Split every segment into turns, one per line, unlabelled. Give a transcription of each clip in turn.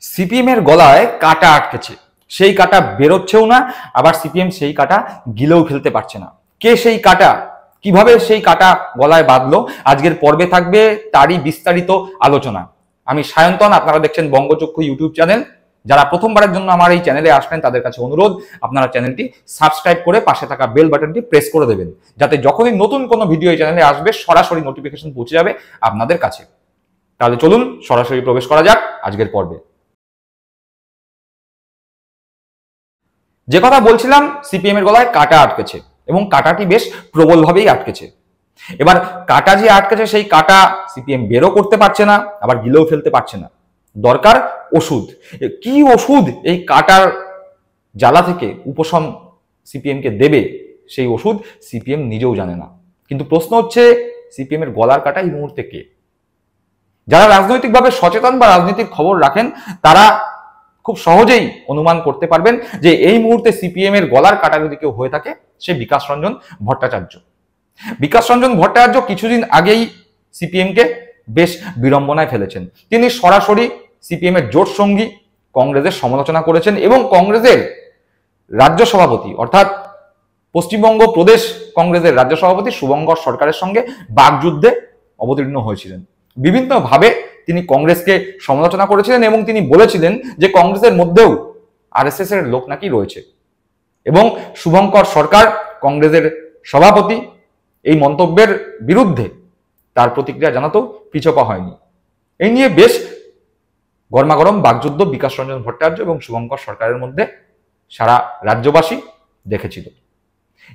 CPM এর গলায় কাটা আটকেছে, সেই কাটা বেরোচ্ছেও না, আবার সিপিএম সেই কাটা গিলেও ফেলতে পারছে না। কে সেই কাটা, কিভাবে সেই কাটা গলায় বাঁধলো, আজকের পর্বে থাকবে তারই বিস্তারিত আলোচনা। আমি সায়ন্তন, আপনারা দেখছেন বঙ্গচক্ষু ইউটিউব চ্যানেল। যারা প্রথমবারের জন্য আমার এই চ্যানেলে আসবেন তাদের কাছে অনুরোধ, আপনারা চ্যানেলটি সাবস্ক্রাইব করে পাশে থাকা বেল বাটনটি প্রেস করে দেবেন, যাতে যখনই নতুন কোনো ভিডিও এই চ্যানেলে আসবে সরাসরি নোটিফিকেশন পৌঁছে যাবে আপনাদের কাছে। তাহলে চলুন সরাসরি প্রবেশ করা যাক আজকের পর্বে। যে কথা বলছিলাম, সিপিএম এর গলায় কাটা আটকেছে এবং কাটাটি বেশ প্রবলভাবেই আটকেছে। এবার কাটা যে আটকেছে সেই কাটা সিপিএম বেরও করতে পারছে না, আবার গিলেও ফেলতে পারছে না। দরকার ওষুধ। কি ওষুধ এই কাটার জ্বালা থেকে উপশম সিপিএম কে দেবে, সেই ওষুধ সিপিএম নিজেও জানে না। কিন্তু প্রশ্ন হচ্ছে, সিপিএম এর গলার কাটা এই মুহূর্তে কে? যারা রাজনৈতিকভাবে সচেতন বা রাজনীতির খবর রাখেন তারা খুব সহজেই অনুমান করতে পারবেন যে এই মুহূর্তে সিপিএম এর গলার কাটা যদি কেউ হয়ে থাকে, সে বিকাশ রঞ্জন ভট্টাচার্য। বিকাশ রঞ্জন ভট্টাচার্য কিছুদিন আগেই সিপিএম কে বেশ বিড়ম্বনায় ফেলেছেন। তিনি সরাসরি সিপিএম এর জোট সঙ্গী কংগ্রেসের সমালোচনা করেছেন এবং কংগ্রেসের রাজ্য সভাপতি অর্থাৎ পশ্চিমবঙ্গ প্রদেশ কংগ্রেসের রাজ্য সভাপতি শুভঙ্কর সরকারের সঙ্গে বাকযুদ্ধে অবতীর্ণ হয়েছিলেন। বিভিন্নভাবে তিনি কংগ্রেসকে সমালোচনা করেছিলেন এবং তিনি বলেছিলেন যে কংগ্রেসের মধ্যেও আরএসএস এর লোক নাকি রয়েছে। এবং শুভঙ্কর সরকার কংগ্রেসের সভাপতি এই মন্তব্যের বিরুদ্ধে তার প্রতিক্রিয়া জানাতেও পিছপা হয়নি। এই নিয়ে বেশ গরমাগরম বাকযুদ্ধ বিকাশ রঞ্জন ভট্টাচার্য এবং শুভঙ্কর সরকারের মধ্যে সারা রাজ্যবাসী দেখেছিল।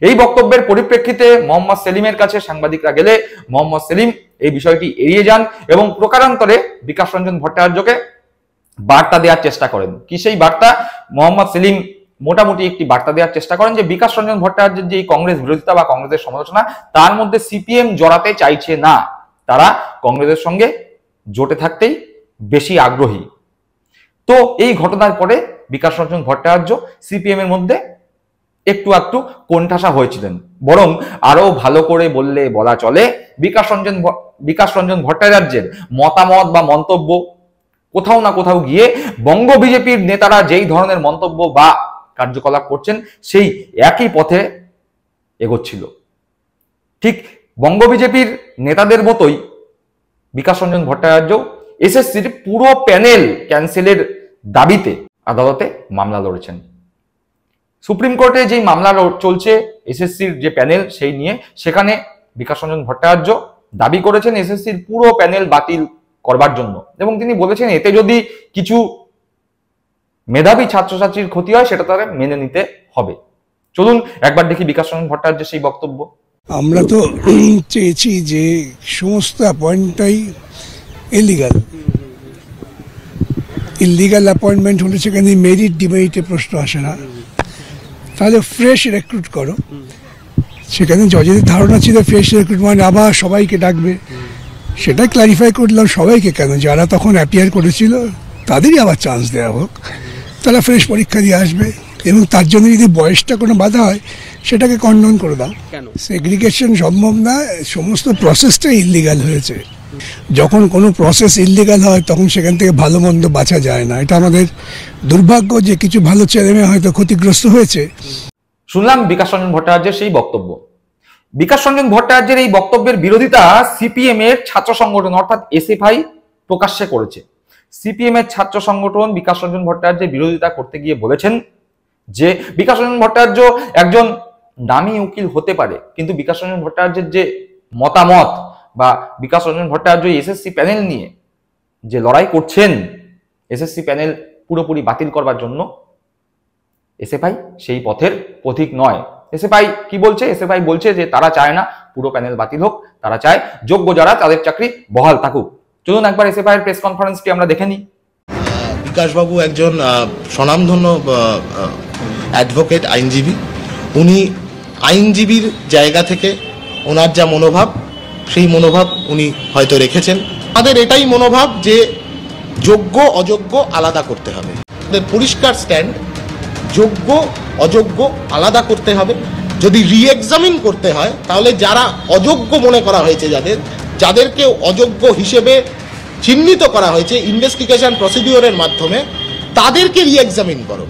এই বক্তব্যের পরিপ্রেক্ষিতে মোহাম্মদ সেলিমের কাছে সাংবাদিকরা গেলে মোহাম্মদ সেলিম এই বিষয়টি এড়িয়ে যান এবং প্রকারান্তরে বিকাশ রঞ্জন ভট্টাচার্যকে বার্তা দেওয়ার চেষ্টা করেন। কি সেই বার্তা? মোহাম্মদ সেলিম মোটামুটি একটি বার্তা দেওয়ার চেষ্টা করেন যে বিকাশ রঞ্জন ভট্টাচার্যের যে কংগ্রেস বিরোধিতা বা কংগ্রেসের সমালোচনা, তার মধ্যে সিপিএম জড়াতে চাইছে না, তারা কংগ্রেসের সঙ্গে জোটে থাকতেই বেশি আগ্রহী। তো এই ঘটনার পরে বিকাশ রঞ্জন ভট্টাচার্য সিপিএম এর মধ্যে একটু কোণঠাসা হয়েছিলেন। বরং আরো ভালো করে বললে বলা চলে, বিকাশ রঞ্জন ভট্টাচার্যের মতামত বা মন্তব্য কোথাও না কোথাও গিয়ে বঙ্গ বিজেপির নেতারা যেই ধরনের মন্তব্য বা কার্যকলাপ করছেন সেই একই পথে এগোচ্ছিল। ঠিক বঙ্গ বিজেপির নেতাদের মতোই বিকাশ রঞ্জন ভট্টাচার্য এসএসসির পুরো প্যানেল ক্যান্সেলের দাবিতে আদালতে মামলা লড়েছেন। সুপ্রিম কোর্টে যেই মামলা চলছে এসএসসির যে প্যানেল সেই নিয়ে, সেখানে বিকাশ রঞ্জন ভট্টাচার্য দাবি করেছেন এসএসসির পুরো প্যানেল বাতিল করবার জন্য এবং তিনি বলেছেন এতে যদি কিছু মেধাবী ছাত্রছাত্রীর ক্ষতি হয় সেটা তাদের মেনে নিতে হবে। চলুন একবার দেখি বিকাশ রঞ্জন ভট্টাচার্যের সেই বক্তব্য।
আমরা তো চেয়েছি যে সমস্ত অ্যাপয়েন্টটাই ইলিগাল অ্যাপয়েন্টমেন্ট হলে সেখানে মেরিট ডিমেরিটে প্রশ্ন আসে না, তাহলে ফ্রেশ রিক্রুট করো। সেখানে জজেদের ধারণা ছিল ফ্রেশ রিক্রুট মানে আবার সবাইকে ডাকবে, সেটা ক্লারিফাই করলাম সবাইকে কেন, যারা তখন অ্যাপিয়ার করেছিল তাদেরই আবার চান্স দেওয়া হোক, তারা ফ্রেশ পরীক্ষা দিয়ে আসবে এবং তার জন্য যদি বয়সটা কোনো বাধা হয় সেটাকে কন্ডন করে দাও। সেগ্রিগেশন সম্ভব না, সমস্ত প্রসেসটাই ইলিগাল হয়েছে। যখন কোনো প্রসেস ইলিগাল হয় তখন সেখান থেকে ভালো মন্দ বাঁচা যায় না। এটা আমাদের দুর্ভাগ্য যে কিছু ভালো ছেলেমেয়ে হয়তো ক্ষতিগ্রস্ত হয়েছে।
শুনলাম বিকাশ রঞ্জন ভট্টাচার্যের সেই বক্তব্য। বিকাশ রঞ্জন ভট্টাচার্যের এই বক্তব্যের বিরোধিতা সিপিএম এর ছাত্র সংগঠন অর্থাৎ এসএফআই প্রকাশ্যে করেছে। সিপিএম এর ছাত্র সংগঠন বিকাশ রঞ্জন ভট্টাচার্যের বিরোধিতা করতে গিয়ে বলেছেন যে বিকাশ রঞ্জন ভট্টাচার্য একজন নামী উকিল হতে পারে, কিন্তু বিকাশ রঞ্জন ভট্টাচার্যের যে মতামত বা বিকাশ রঞ্জন ভট্টাচার্য এসএসসি প্যানেল নিয়ে যে লড়াই করছেন, এসএসসি প্যানেল পুরোপুরি বাতিল করবার জন্য, এসএফআই সেই পথের পথিক নয়। এসএফআই কি বলছে? এসএফআই বলছে যে তারা চায় না পুরো প্যানেল বাতিল হোক, তারা চায় যোগ্য যারা তাদের চাকরি বহাল থাকুক। চলুন একবার এসএফআই এর প্রেস কনফারেন্সটি আমরা দেখে নিই।
বিকাশবাবু একজন স্বনামধন্য অ্যাডভোকেট, আইনজীবী। উনি আইনজীবীর জায়গা থেকে ওনার যা মনোভাব, সেই মনোভাব উনি হয়তো রেখেছেন। আমাদের এটাই মনোভাব যে যোগ্য অযোগ্য আলাদা করতে হবে। আমাদের পরিষ্কার স্ট্যান্ড, যোগ্য অযোগ্য আলাদা করতে হবে। যদি রিএক্সামিন করতে হয় তাহলে যারা অযোগ্য মনে করা হয়েছে, যাদেরকে অযোগ্য হিসেবে চিহ্নিত করা হয়েছে ইনভেস্টিগেশন প্রসিডিওরের মাধ্যমে, তাদেরকে রিএক্সামিন করো।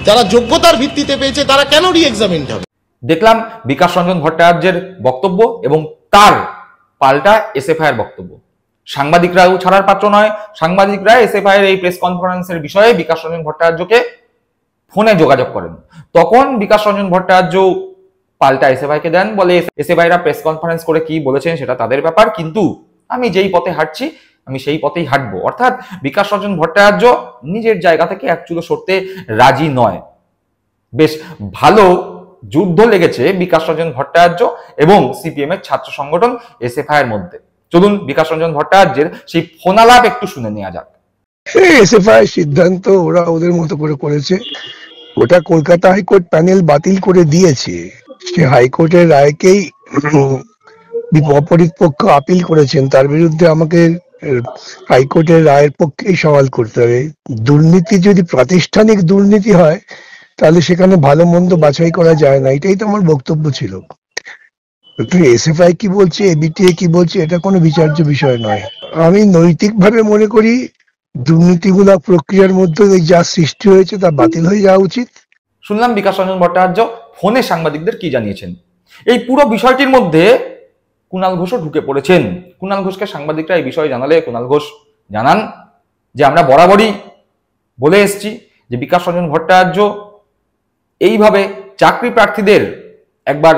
যারা যোগ্যতার ভিত্তিতে পেয়েছে তারা কেন রিএক্সামিনড হবে?
দেখলাম বিকাশ রঞ্জন ভট্টাচার্যের বক্তব্য এবং তার পাল্টা এসএফআই এর বক্তব্য। সাংবাদিকরাও ছাড়ার পাত্র নয়। সাংবাদিকরা এসএফআই এর এই প্রেস কনফারেন্সের বিষয়ে বিকাশ রঞ্জন ভট্টাচার্যকে ফোনে যোগাযোগ করেন। তখন বিকাশ রঞ্জন ভট্টাচার্য পাল্টা এসএফআই কে দেন, বলে এসএফআইরা প্রেস কনফারেন্স করে কি বলেছেন সেটা তাদের ব্যাপার, কিন্তু আমি যেই পথে হাঁটছি আমি সেই পথেই হাঁটবো। অর্থাৎ বিকাশ রঞ্জন ভট্টাচার্য নিজের জায়গা থেকে এক চুলো সরতে রাজি নয়। বেশ ভালো যুদ্ধ লেগেছে বিকাশ রঞ্জন ভট্টাচার্য এবং সিপিএম এর ছাত্র সংগঠন এসএফআই এর মধ্যে। চলুন বিকাশ রঞ্জন ভট্টাচার্যের সেই ফোনালাপ একটু শুনে নেওয়া যাক।
এসএফআই সিদ্ধান্ত ওরা ওদের মতো করে করেছে। ওটা কলকাতা হাইকোর্ট প্যানেল বাতিল করে দিয়েছে। সে হাইকোর্টের রায়কেই অপরিত পক্ষ আপিল করেছেন, তার বিরুদ্ধে আমাকে হাইকোর্টের রায়ের পক্ষেই সওয়াল করতে হবে। দুর্নীতি যদি প্রাতিষ্ঠানিক দুর্নীতি হয় তাহলে সেখানে ভালো মন্দ বাছাই করা যায় না, এটাই তো আমার বক্তব্য ছিল। এসএফআই কি বলছে, এবিটিএ কি বলছে, এটা কোনো বিচার্য বিষয় নয়। আমি নৈতিকভাবে মনে করি দুর্নীতিমূলক প্রক্রিয়ার মধ্যে যা সৃষ্টি হয়েছে তা বাতিল হয়ে যাওয়া উচিত।
শুনলাম বিকাশ রঞ্জন ভট্টাচার্য ফোনে সাংবাদিকদের কি জানিয়েছেন। এই পুরো বিষয়টির মধ্যে কুণাল ঘোষও ঢুকে পড়েছেন। কুণাল ঘোষকে সাংবাদিকরা এই বিষয়ে জানালে কুণাল ঘোষ জানান যে আমরা বরাবরই বলে এসেছি যে বিকাশ রঞ্জন ভট্টাচার্য এইভাবে চাকরি প্রার্থীদের একবার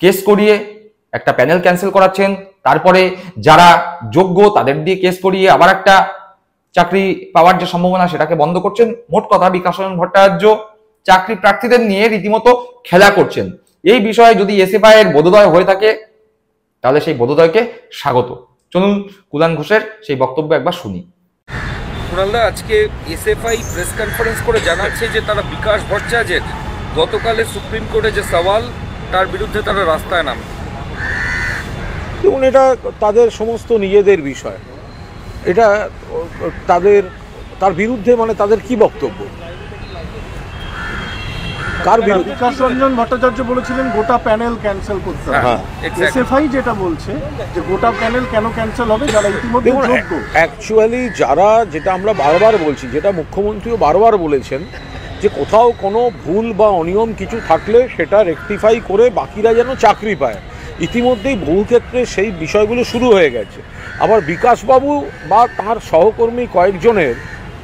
কেস করিয়ে একটা প্যানেল ক্যান্সেল করাচ্ছেন, তারপরে যারা যোগ্য তাদের দিয়ে কেস করিয়ে আবার একটা চাকরি পাওয়ার যে সম্ভাবনা সেটাকে বন্ধ করছেন। মোট কথা বিকাশ রঞ্জন ভট্টাচার্য চাকরি প্রার্থীদের নিয়ে রীতিমতো খেলা করছেন। এই বিষয়ে যদি এসএফআই এর বোধোদয় হয়ে থাকে তাহলে সেই বোধোদয়কে স্বাগত। চলুন কুণাল ঘোষের সেই বক্তব্য একবার শুনি।
কুণালদা, আজকে এসএফআই প্রেস কনফারেন্স করে জানাচ্ছে যে তারা বিকাশ ভট্টাচার্যের গতকালে সুপ্রিম কোর্টে যে সওয়াল তার বিরুদ্ধে তারা রাস্তায় নাম।
দেখুন, এটা তাদের সমস্ত নিজেদের বিষয়। এটা তার বিরুদ্ধে মানে তাদের কি বক্তব্য, কার বিরুদ্ধে?
বিকাশ রঞ্জন ভট্টাচার্য বলেছিলেন গোটা প্যানেল ক্যান্সেল করতে হবে।
হ্যাঁ,
এসএফআই যেটা বলছে যে গোটা প্যানেল কেন ক্যান্সেল হবে, যারা ইতিমধ্যে যোগ্য।
অ্যাকচুয়ালি যারা, যেটা আমরা বারবার বলছি, যেটা মুখ্যমন্ত্রীও বারবার বলেছেন যে কোথাও কোনো ভুল বা অনিয়ম কিছু থাকলে সেটা রেকটিফাই করে বাকিরা যেন চাকরি পায়। ইতিমধ্যেই বহু ক্ষেত্রে সেই বিষয়গুলো শুরু হয়ে গেছে। আবার বিকাশবাবু বা তার সহকর্মী কয়েকজনের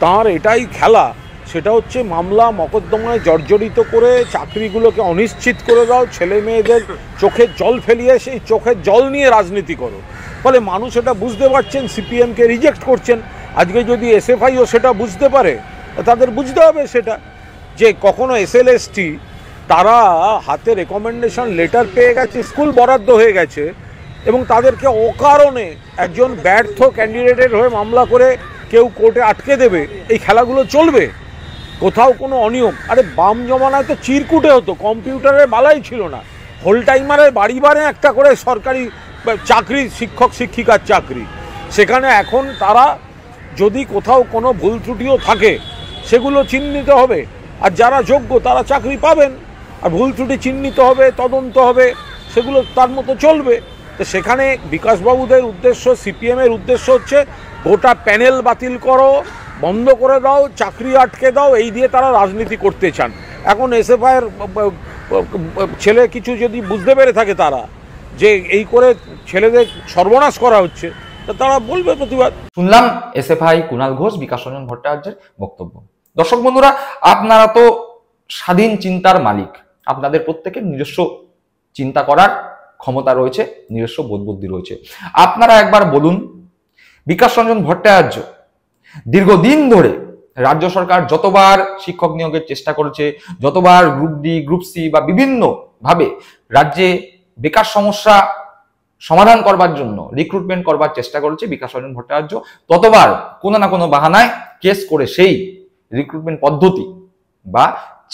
তার এটাই খেলা, সেটা হচ্ছে মামলা মকদ্দমায় জর্জরিত করে চাকরিগুলোকে অনিশ্চিত করে দাও, ছেলে মেয়েদের চোখের জল ফেলিয়ে সেই চোখের জল নিয়ে রাজনীতি করো। ফলে মানুষ এটা বুঝতে পারছেন, সিপিএমকে রিজেক্ট করছেন। আজকে যদি এসএফআইও সেটা বুঝতে পারে, তাদের বুঝতে হবে সেটা যে কখনো এসএলএসটি তারা হাতে রেকমেন্ডেশন লেটার পেয়ে গেছে, স্কুল বরাদ্দ হয়ে গেছে, এবং তাদেরকে অকারণে একজন ব্যর্থ ক্যান্ডিডেটের হয়ে মামলা করে কেউ কোর্টে আটকে দেবে, এই খেলাগুলো চলবে। কোথাও কোনো অনিয়ম, আরে বাম জমানায় তো চিরকুটে হতো, কম্পিউটারের বালাই ছিল না, হোল টাইমারের বাড়ি বাড়ি একটা করে সরকারি চাকরি, শিক্ষক শিক্ষিকার চাকরি। সেখানে এখন তারা যদি কোথাও কোনো ভুল ত্রুটিও থাকে সেগুলো চিহ্নিত হবে, আর যারা যোগ্য তারা চাকরি পাবেন, আর ভুল ত্রুটি চিহ্নিত হবে, তদন্ত হবে, সেগুলো তার মতো চলবে। তো সেখানে বিকাশবাবুদের উদ্দেশ্য, সিপিএমের উদ্দেশ্য হচ্ছে গোটা প্যানেল বাতিল করো, বন্ধ করে দাও, চাকরি আটকে দাও, এই দিয়ে তারা রাজনীতি করতে চান। এখন এসএফআইয়ের ছেলে কিছু যদি বুঝতে পেরে থাকে তারা যে এই করে ছেলেদের সর্বনাশ করা হচ্ছে, তা তারা বলবে প্রতিবাদ।
শুনলাম এসএফআই কুণাল ঘোষ, বিকাশ রঞ্জন ভট্টাচার্যের বক্তব্য। দর্শক বন্ধুরা, আপনারা তো স্বাধীন চিন্তার মালিক, আপনাদের প্রত্যেকের নিজস্ব চিন্তা করার ক্ষমতা রয়েছে, নিজস্ব বোধবুদ্ধি রয়েছে। আপনারা একবার বলুন, বিকাশ রঞ্জন ভট্টাচার্য দীর্ঘদিন ধরে রাজ্য সরকার যতবার শিক্ষক নিয়োগের চেষ্টা করেছে, যতবার গ্রুপ ডি, গ্রুপ সি বা বিভিন্ন ভাবে রাজ্যে বেকার সমস্যা সমাধান করবার জন্য রিক্রুটমেন্ট করবার চেষ্টা করেছে বিকাশ রঞ্জন ভট্টাচার্য, ততবার কোনো না কোনো বাহানায় কেস করে সেই রিক্রুটমেন্ট পদ্ধতি বা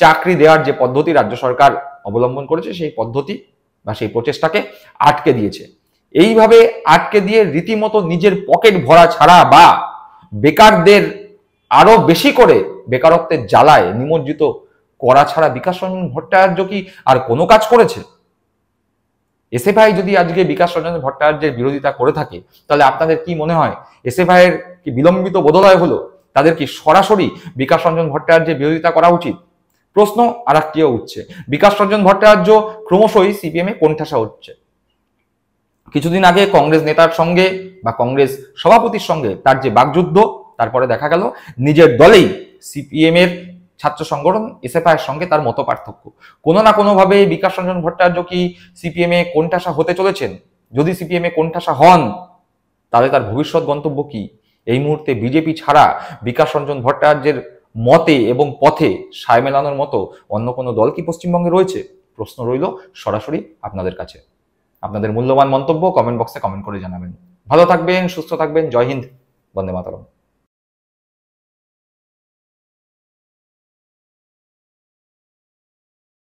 চাকরি দেওয়ার যে পদ্ধতি রাজ্য সরকার অবলম্বন করেছে সেই পদ্ধতি বা সেই প্রচেষ্টাকে আটকে দিয়েছে। এইভাবে আটকে দিয়ে রীতিমতো নিজের পকেট ভরা ছাড়া বা বেকারদের আরো বেশি করে বেকারত্বের জ্বালায় নিমজ্জিত করা ছাড়া বিকাশ রঞ্জন ভট্টাচার্য কি আর কোনো কাজ করেছে? এসএফআই যদি আজকে বিকাশ রঞ্জন ভট্টাচার্যের বিরোধিতা করে থাকে, তাহলে আপনাদের কি মনে হয় এসএফআই এর কি বিলম্বিত বোধোদয় হলো? তাদের কি সরাসরি বিকাশ রঞ্জন ভট্টাচার্যের বিরোধিতা করা উচিত? প্রশ্ন আর একটিও উঠছে, বিকাশ রঞ্জন ভট্টাচার্য ক্রমশই সিপিএম এ কোণঠাসা হচ্ছে। কিছুদিন আগে কংগ্রেস নেতার সঙ্গে বা কংগ্রেস সভাপতির সঙ্গে তার যে বাকযুদ্ধ, তারপরে দেখা গেল নিজের দলেই সিপিএম এর ছাত্র সংগঠন এসএফআই এর সঙ্গে তার মত পার্থক্য। কোনো না কোনোভাবে বিকাশ রঞ্জন ভট্টাচার্য কি সিপিএম এ কোণঠাসা হতে চলেছেন? যদি সিপিএম এ কোণঠাসা হন, তাহলে তার ভবিষ্যৎ গন্তব্য কি? এই মুহূর্তে বিজেপি ছাড়া বিকাশ রঞ্জন ভট্টাচার্যের মতে এবং পথে সায় মেলানোর মতো অন্য কোনো দল কি পশ্চিমবঙ্গে রয়েছে? প্রশ্ন রইল সরাসরি আপনাদের কাছে। আপনাদের মূল্যবান মন্তব্য কমেন্ট বক্সে কমেন্ট করে জানাবেন। ভালো থাকবেন, সুস্থ থাকবেন। জয় হিন্দ, বন্দে মাতরম।